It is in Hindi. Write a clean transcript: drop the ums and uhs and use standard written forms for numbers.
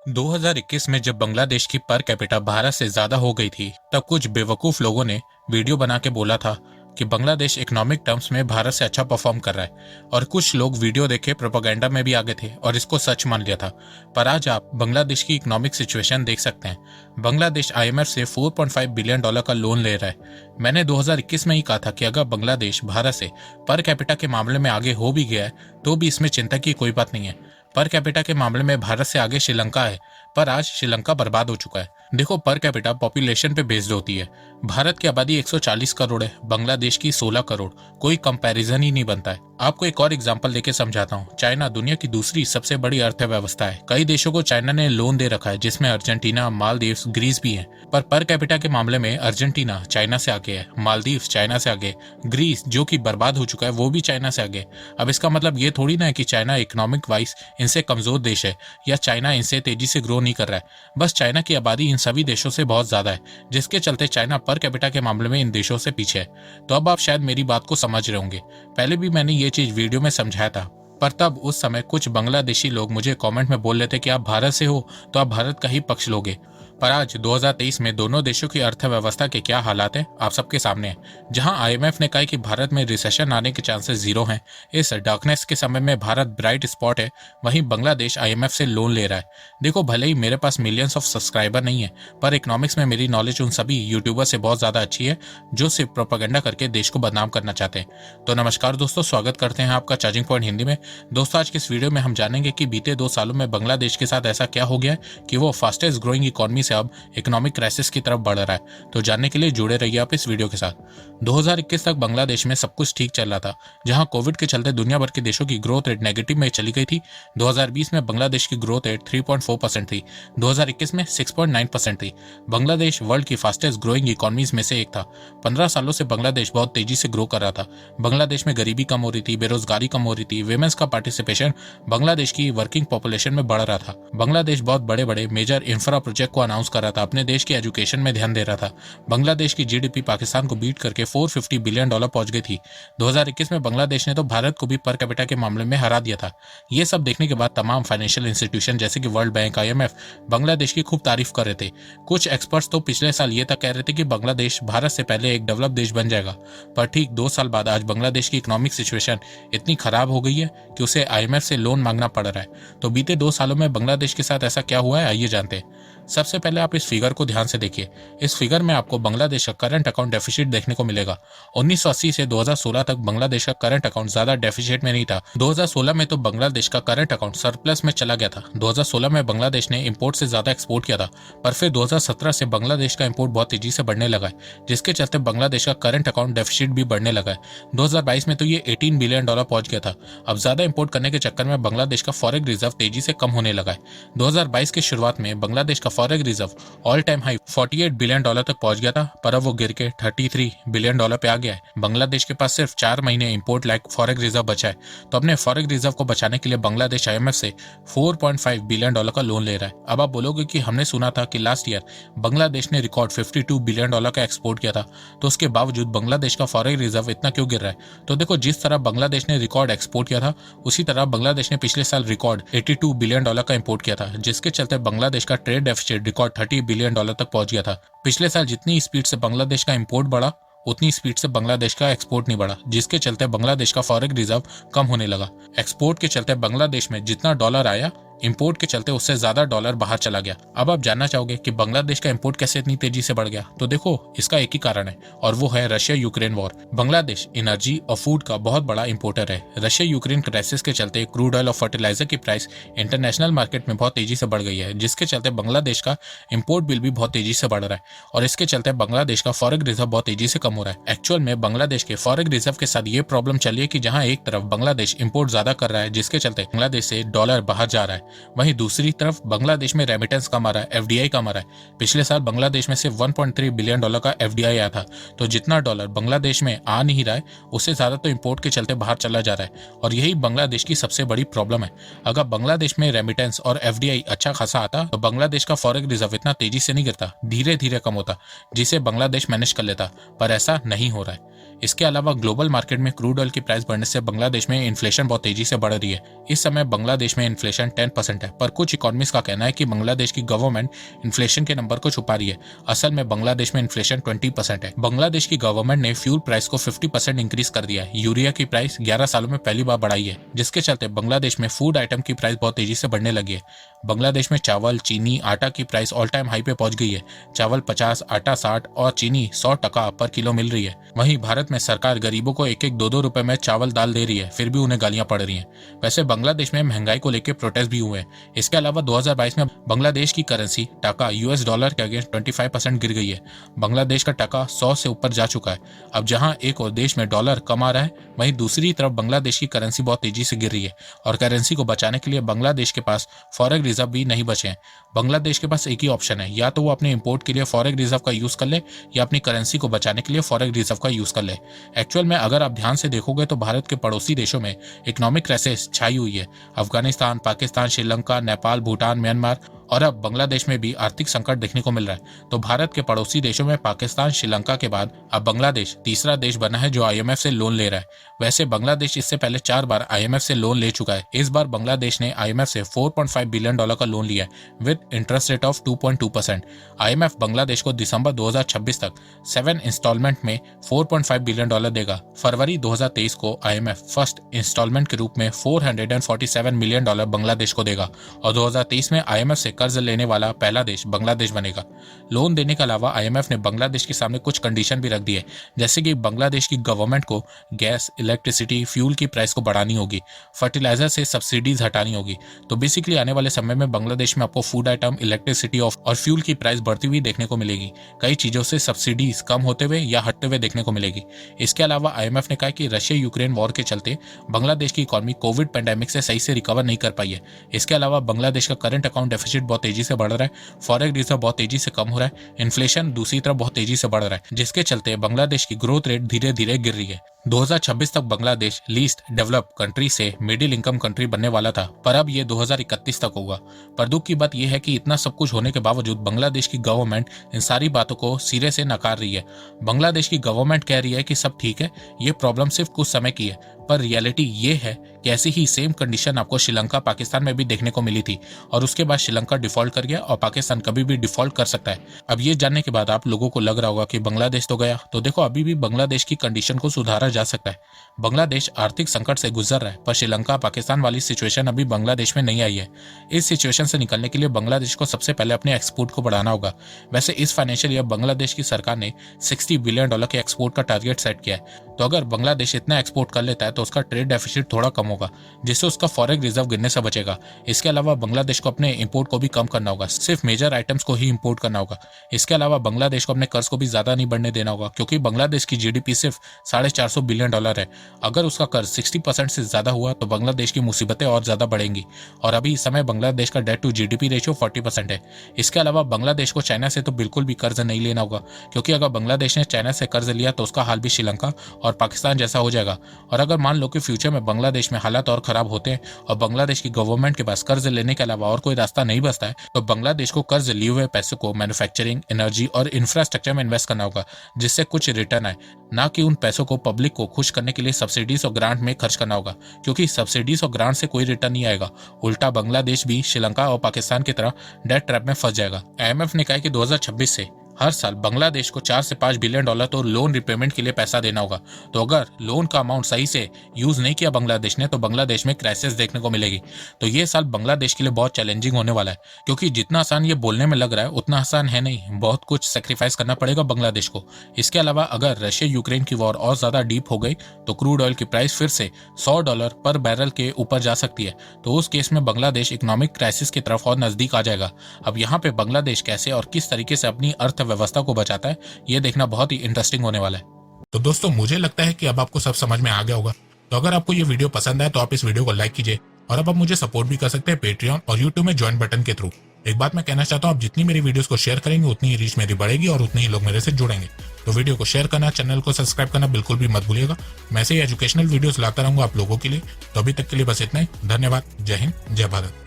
2021 में जब बांग्लादेश की पर कैपिटा भारत से ज्यादा हो गई थी, तब कुछ बेवकूफ लोगों ने वीडियो बना के बोला था कि बांग्लादेश इकोनॉमिक टर्म्स में भारत से अच्छा परफॉर्म कर रहा है। और कुछ लोग वीडियो देखे प्रोपेगेंडा में भी आगे थे और इसको सच मान लिया था। पर आज आप बांग्लादेश की इकोनॉमिक सिचुएशन देख सकते हैं। बांग्लादेश आईएमएफ से $4.5 बिलियन का लोन ले रहा है। मैंने 2021 में ही कहा था कि अगर बांग्लादेश भारत से पर कैपिटा के मामले में आगे हो भी गया है तो भी इसमें चिंता की कोई बात नहीं है। पर कैपिटा के मामले में भारत से आगे श्रीलंका है, पर आज श्रीलंका बर्बाद हो चुका है। देखो, पर कैपिटा पॉपुलेशन पे बेस्ड होती है। भारत की आबादी 140 करोड़ है, बांग्लादेश की 16 करोड़। कोई कंपैरिजन ही नहीं बनता है। आपको एक और एग्जांपल देके समझाता हूँ। चाइना दुनिया की दूसरी सबसे बड़ी अर्थव्यवस्था है। कई देशों को चाइना ने लोन दे रखा है, जिसमें अर्जेंटीना, मालदीव्स, ग्रीस भी है। पर कैपिटा के मामले में अर्जेंटीना चाइना से आगे है, मालदीव्स चाइना से आगे, ग्रीस जो कि बर्बाद हो चुका है वो भी चाइना से आगे। अब इसका मतलब ये थोड़ी ना है कि चाइना इकोनॉमिक वाइज इनसे कमजोर देश है या चाइना इनसे तेजी से ग्रो नहीं कर रहा है। बस चाइना की आबादी इन सभी देशों से बहुत ज्यादा है, जिसके चलते चाइना पर कैपिटा के मामले में इन देशों से पीछे है। तो अब आप शायद मेरी बात को समझ रहे होंगे। पहले भी मैंने ये चीज वीडियो में समझाया था, पर तब उस समय कुछ बांग्लादेशी लोग मुझे कमेंट में बोल रहे थे कि आप भारत से हो तो आप भारत का ही पक्ष लोगे। पर आज 2023 में दोनों देशों की अर्थव्यवस्था के क्या हालात हैं आप सबके सामने हैं। जहां आईएमएफ ने कहा कि भारत में रिसेशन आने के चांसेस जीरो हैं, इस डार्कनेस के समय में भारत ब्राइट स्पॉट है, वहीं बांग्लादेश आईएमएफ से लोन ले रहा है। देखो, भले ही मेरे पास मिलियंस ऑफ सब्सक्राइबर नहीं है, पर इकोनॉमिक्स में मेरी नॉलेज उन सभी यूट्यूबर से बहुत ज्यादा अच्छी है जो सिर्फ प्रोपेगेंडा करके देश को बदनाम करना चाहते हैं। तो नमस्कार दोस्तों, स्वागत करते हैं आपका चार्जिंग पॉइंट हिंदी में। दोस्तों, आज के इस वीडियो में हम जानेंगे कि बीते 2 सालों में बांग्लादेश के साथ ऐसा क्या हो गया है कि वो फास्टेस्ट ग्रोइंग इकोनॉमी से अब इकोनॉमिक क्राइसिस की तरफ बढ़ रहा है। तो जानने के लिए जुड़े रहिए आप इस वीडियो के साथ। 2021 तक बांग्लादेश में सब कुछ ठीक चल रहा था, जहां कोविड के चलते दुनिया भर के देशों की ग्रोथ रेट नेगेटिव में चली गई थी। 2020 में बांग्लादेश की ग्रोथ रेट 3.4% थी, 2021 में 6.9% थी। बांग्लादेश वर्ल्ड की फास्टेस्ट ग्रोइंग इकोनॉमीज में से एक था। 15 सालों से बांग्लादेश बहुत तेजी से ग्रो कर रहा था। बांग्लादेश में गरीबी कम हो रही थी, बेरोजगारी कम हो रही थी, विमेंस का पार्टिसिपेशन बांग्लादेश की वर्किंग पॉपुलेशन में बढ़ रहा था। बांग्लादेश बहुत बड़े बड़े मेजर इंफ्रा प्रोजेक्ट को अनाउंस कर रहा था, अपने देश की एजुकेशन में ध्यान दे रहा था। बांग्लादेश की जीडीपी पाकिस्तान को बीट करके $450 बिलियन पहुंच गई थी। 2021 में बांग्लादेश ने तो भारत को भी पर कैपिटा के मामले में हरा दिया था। ये सब देखने के बाद तमाम फाइनेंशियल इंस्टीट्यूशन जैसे कि वर्ल्ड बैंक, आईएमएफ बांग्लादेश की खूब तारीफ कर रहे थे। कुछ एक्सपर्ट्स तो पिछले साल ये तक कह रहे थे कि बांग्लादेश भारत से पहले एक डेवलप देश बन जाएगा। पर ठीक 2 साल बाद आज बांग्लादेश की इकोनॉमिक सिचुएशन इतनी खराब हो गई है कि उसे आईएमएफ से लोन मांगना पड़ रहा है। तो बीते 2 सालों में बांग्लादेश के साथ ऐसा क्या हुआ है, आइए जानते हैं। सबसे पहले आप इस फिगर को ध्यान से देखिए। इस फिगर में आपको बांग्लादेश का करंट अकाउंट डेफिसिट देखने को मिलेगा। 1980 से 2016 तक बांग्लादेश का करंट अकाउंट ज्यादा डेफिसिट में नहीं था। 2016 में तो बांग्लादेश का करंट अकाउंट सरप्लस में चला गया था। 2016 में बांग्लादेश ने इंपोर्ट से ज्यादा एक्सपोर्ट किया था, पर फिर 2017 से बांग्लादेश का इंपोर्ट बहुत तेजी से बढ़ने लगा है, जिसके चलते बांग्लादेश का करंट अकाउंट डेफिसिट भी बढ़ने लगा है। 2022 में तो ये $18 बिलियन पहुंच गया था। अब ज्यादा इंपोर्ट करने के चक्कर में बांग्लादेश का फॉरेन रिजर्व तेजी से कम होने लगा है। 2022 की शुरुआत में बांग्लादेश का foreign reserve all time high $48 billion तक पहुंच गया था, पर अब वो गिर के $33 बिलियन पे आ गया है। बांग्लादेश के पास सिर्फ 4 महीने इंपोर्ट लाइक फॉरेन रिजर्व बचा है। तो अपने फॉरेन रिजर्व को बचाने के लिए बांग्लादेश आईएमएफ से $4.5 बिलियन का लोन ले रहा है। अब आप बोलोगे कि हमने सुना था कि लास्ट ईयर बांग्लादेश ने रिकॉर्ड $52 बिलियन का एक्सपोर्ट किया था, तो उसके बावजूद बांग्लादेश का फॉरेन रिजर्व इतना क्यों गिर रहा है। तो देखो, जिस तरह बांग्लादेश ने रिकॉर्ड एक्सपोर्ट किया था, उसी तरह बांग्लादेश ने पिछले साल रिकॉर्ड $82 बिलियन का इंपोर्ट किया था, जिसके चलते बांग्लादेश का ट्रेड डेफिसिट रिकॉर्ड $30 बिलियन तक पहुंच गया था। पिछले साल जितनी स्पीड से बांग्लादेश का इंपोर्ट बढ़ा, उतनी स्पीड से बांग्लादेश का एक्सपोर्ट नहीं बढ़ा, जिसके चलते बांग्लादेश का फॉरेन रिजर्व कम होने लगा। एक्सपोर्ट के चलते बांग्लादेश में जितना डॉलर आया, इंपोर्ट के चलते उससे ज्यादा डॉलर बाहर चला गया। अब आप जानना चाहोगे कि बांग्लादेश का इंपोर्ट कैसे इतनी तेजी से बढ़ गया। तो देखो, इसका एक ही कारण है, और वो है Russia Ukraine war. Bangladesh energy और फूड का बहुत बड़ा इंपोर्टर है। रशिया यूक्रेन क्राइसिस के चलते क्रूड ऑयल और फर्टिलाइजर की प्राइस इंटरनेशनल मार्केट में बहुत तेजी से बढ़ गई है, जिसके चलते बांग्लादेश का इंपोर्ट बिल भी बहुत तेजी से बढ़ रहा है, और इसके चलते बांग्लादेश का फॉरेन रिजर्व बहुत तेजी से कम हो रहा है। एक्चुअल में बांग्लादेश के फॉरेन रिजर्व के साथ ये प्रॉब्लम चली है कि जहां एक तरफ बांग्लादेश इंपोर्ट ज्यादा कर रहा है, जिसके चलते बांग्लादेश से डॉलर बाहर जा रहा है, वहीं दूसरी तरफ बांग्लादेश में रेमिटेंस कम आ रहा है, एफडीआई कम आ रहा है। पिछले साल बांग्लादेश में सिर्फ $1.3 बिलियन का एफडीआई आया था। तो जितना डॉलर बांग्लादेश में आ नहीं रहा है, उससे ज्यादा तो इंपोर्ट के चलते बाहर चला जा रहा है, और यही बांग्लादेश की सबसे बड़ी प्रॉब्लम है। अगर बांग्लादेश में रेमिटेंस और एफडीआई अच्छा खासा आता तो बांग्लादेश का फॉरेन रिजर्व इतना तेजी से नहीं गिरता, धीरे धीरे कम होता, जिसे बांग्लादेश मैनेज कर लेता, पर ऐसा नहीं हो रहा है। इसके अलावा ग्लोबल मार्केट में क्रूड ऑयल की प्राइस बढ़ने से बांग्लादेश में इन्फ्लेशन बहुत तेजी से बढ़ रही है। इस समय बांग्लादेश में इन्फ्लेशन 10% है, पर कुछ इकोनॉमिस्ट का कहना है कि बांग्लादेश की गवर्नमेंट इन्फ्लेशन के नंबर को छुपा रही है। असल में बांग्लादेश में इन्फ्लेशन 20% है। बांग्लादेश की गवर्नमेंट ने फ्यूल प्राइस को 50% इंक्रीज कर दिया है। यूरिया की प्राइस 11 सालों में पहली बार बढ़ाई है, जिसके चलते बांग्लादेश में फूड आइटम की प्राइस बहुत तेजी से बढ़ने लगी है। बांग्लादेश में चावल, चीनी, आटा की प्राइस ऑल टाइम हाई पे पहुंच गई है। चावल 50, आटा 60 और चीनी 100 टका पर किलो मिल रही है। वहीं भारत में सरकार गरीबों को 1-1, 2-2 रुपए में चावल दाल दे रही है, फिर भी उन्हें गालियां पड़ रही हैं। वैसे बांग्लादेश में महंगाई को लेकर प्रोटेस्ट भी हुए हैं। इसके अलावा 2022 में बांग्लादेश की करेंसी टका US डॉलर के अगेंस्ट 25% गिर गई है। बांग्लादेश का टका 100 से ऊपर जा चुका है। अब जहां एक और देश में डॉलर कम आ रहा है, वहीं दूसरी तरफ बांग्लादेश की करेंसी बहुत तेजी से गिर रही है और करेंसी को बचाने के लिए बांग्लादेश के पास फॉरेक्स रिजर्व भी नहीं बचे हैं। बांग्लादेश के पास एक ही ऑप्शन है, या तो वो अपने इंपोर्ट के लिए फॉरेक्स रिजर्व का यूज कर ले या अपनी करेंसी को बचाने के लिए फॉरेक्स रिजर्व का यूज कर ले। एक्चुअल में अगर आप ध्यान से देखोगे तो भारत के पड़ोसी देशों में इकोनॉमिक क्राइसिस छाई हुई है। अफगानिस्तान, पाकिस्तान, श्रीलंका, नेपाल, भूटान, म्यांमार और अब बांग्लादेश में भी आर्थिक संकट देखने को मिल रहा है। तो भारत के पड़ोसी देशों में पाकिस्तान, श्रीलंका के बाद अब बांग्लादेश तीसरा देश बना है जो IMF से लोन ले रहा है। वैसे बांग्लादेश इससे पहले 4 बार IMF से लोन ले चुका है। इस बार बांग्लादेश ने IMF से $4.5 बिलियन का लोन लिया है with interest rate of 2.2%। IMF Bangladesh को दिसंबर 2026 तक 7 इंस्टॉलमेंट में $4.5 बिलियन देगा। फरवरी 2023 को IMF फर्स्ट इंस्टॉलमेंट के रूप में $447 मिलियन बांग्लादेश को देगा और 2023 में IMF से कर्ज लेने वाला पहला देश बांग्लादेश बनेगा। लोन देने के अलावा IMF ने बांग्लादेश के सामने कुछ कंडीशन भी रख दी है, जैसे कि बांग्लादेश की गवर्नमेंट को गैस, इलेक्ट्रिसिटी, फ्यूल की प्राइस को बढ़ानी होगी, फर्टिलाइजर से सब्सिडीज हटानी होगी। तो बेसिकली आने वाले समय में बांग्लादेश में आपको फूड आइटम, इलेक्ट्रिसिटी और फ्यूल की प्राइस बढ़ती हुई देखने को मिलेगी। कई चीजों से सब्सिडीज कम होते हुए या हटते हुए देखने को मिलेगी। इसके अलावा IMF ने कहा कि रशिया यूक्रेन वॉर के चलते बांग्लादेश की इकोनॉमी कोविड पेंडेमिक से सही से रिकवर नहीं कर पाई है। इसके अलावा बांग्लादेश का करंट अकाउंट डेफिसिट बहुत तेजी से बढ़ रहा है, फॉरेक्स रिजर्व बहुत तेजी से कम हो रहा है, इन्फ्लेशन दूसरी तरफ बहुत तेजी से बढ़ रहा है, जिसके चलते बांग्लादेश की ग्रोथ रेट धीरे धीरे गिर रही है। 2026 तक बांग्लादेश लीस्ट डेवलप्ड कंट्री से मिडिल इनकम कंट्री बनने वाला था, पर अब ये 2031 तक होगा। पर दुख की बात यह है कि इतना सब कुछ होने के बावजूद बांग्लादेश की गवर्नमेंट इन सारी बातों को सिरे से नकार रही है। बांग्लादेश की गवर्नमेंट कह रही है कि सब ठीक है, ये प्रॉब्लम सिर्फ कुछ समय की है, पर रियलिटी ये है कि ऐसी ही सेम कंडीशन आपको श्रीलंका, पाकिस्तान में भी देखने को मिली थी और उसके बाद श्रीलंका डिफॉल्ट कर गया और पाकिस्तान कभी भी डिफॉल्ट कर सकता है। अब ये जानने के बाद आप लोगों को लग रहा होगा कि बांग्लादेश तो गया, तो देखो अभी भी बांग्लादेश की कंडीशन को सुधारा जा सकता है। बांग्लादेश आर्थिक संकट से गुजर रहा है, पर श्रीलंका, पाकिस्तान वाली सिचुएशन अभी बांग्लादेश में नहीं आई है। इस सिचुएशन से निकलने के लिए बांग्लादेश को सबसे पहले अपने एक्सपोर्ट को बढ़ाना होगा। वैसे इस फाइनेंशियल ईयर बांग्लादेश की सरकार ने $60 बिलियन के एक्सपोर्ट का टारगेट सेट किया है। तो अगर बांग्लादेश इतना एक्सपोर्ट कर लेता है तो उसका ट्रेड डेफिसिट थोड़ा कम होगा, जिससे उसका फॉरेक्स रिजर्व गिरने से बचेगा। इसके अलावा बांग्लादेश को अपने इंपोर्ट को भी कम करना होगा, सिर्फ मेजर आइटम्स को ही इंपोर्ट करना होगा। इसके अलावा बांग्लादेश को अपने कर्ज को भी ज्यादा नहीं बढ़ने देना होगा, क्योंकि बांग्लादेश की GDP सिर्फ $450 बिलियन है। अगर उसका कर्ज 60% से ज्यादा हुआ तो बांग्लादेश की मुसीबतें और ज्यादा बढ़ेंगी और अभी इस समय बांग्लादेश का डेट टू GDP रेशियो 40% है। इसके अलावा बांग्लादेश को चाइना से तो बिल्कुल भी कर्ज नहीं लेना होगा, क्योंकि अगर बांग्लादेश ने चाइना से कर्ज लिया तो उसका हाल भी श्रीलंका और पाकिस्तान जैसा हो जाएगा। और अगर मान लो कि फ्यूचर में बांग्लादेश में हालात और खराब होते हैं और बांग्लादेश की गवर्नमेंट के पास कर्ज लेने के अलावा और कोई रास्ता नहीं बचता है, तो बांग्लादेश को कर्ज लिए हुए पैसों को मैन्युफैक्चरिंग, एनर्जी और इंफ्रास्ट्रक्चर में इन्वेस्ट करना होगा, जिससे कुछ रिटर्न आए, ना कि उन पैसों को पब्लिक को खुश करने के लिए सब्सिडीज और ग्रांट में खर्च करना होगा, क्योंकि सब्सिडीज और ग्रांट से कोई रिटर्न नहीं आएगा। उल्टा बांग्लादेश भी श्रीलंका और पाकिस्तान की तरह डेट ट्रैप में फंस जाएगा। IMF ने कहा कि 2026 से हर साल बांग्लादेश को $4 से $5 बिलियन तो लोन रिपेमेंट के लिए पैसा देना होगा। तो अगर लोन का अमाउंट सही से यूज नहीं किया बांग्लादेश ने, तो बांग्लादेश में क्राइसिस देखने को मिलेगी। तो ये साल बांग्लादेश के लिए बहुत चैलेंजिंग होने वाला है, क्योंकि जितना आसान ये बोलने में लग रहा है उतना आसान है नहीं, बहुत कुछ सेक्रीफाइस करना पड़ेगा बांग्लादेश को। इसके अलावा अगर रशिया यूक्रेन की वॉर और ज्यादा डीप हो गई तो क्रूड ऑयल की प्राइस फिर से $100 पर बैरल के ऊपर जा सकती है। तो उस केस में बांग्लादेश इकोनॉमिक क्राइसिस की तरफ और नजदीक आ जाएगा। अब यहाँ पे बांग्लादेश कैसे और किस तरीके से अपनी अर्थव्यवस्था को बचाता है, ये देखना बहुत ही इंटरेस्टिंग होने वाला है। तो दोस्तों, मुझे लगता है कि अब आपको सब समझ में आ गया होगा। तो अगर आपको ये वीडियो पसंद आए तो आप इस वीडियो को लाइक कीजिए और अब आप मुझे सपोर्ट भी कर सकते हैं पेट्रियन और यूट्यूब में ज्वाइन बटन के थ्रू। एक बात मैं कहना चाहता हूँ, आप जितनी मेरी वीडियोस को शेयर करेंगे उतनी ही रीच मेरी बढ़ेगी और उतने ही लोग मेरे से जुड़ेंगे। तो वीडियो को शेयर करना, चैनल को सब्सक्राइब करना बिल्कुल भी मत भूलिएगा। मैं ऐसे ही एजुकेशनल वीडियोस लाता रहूंगा आप लोगों के लिए। तो अभी तक के लिए बस इतना ही। धन्यवाद। जय हिंद, जय भारत।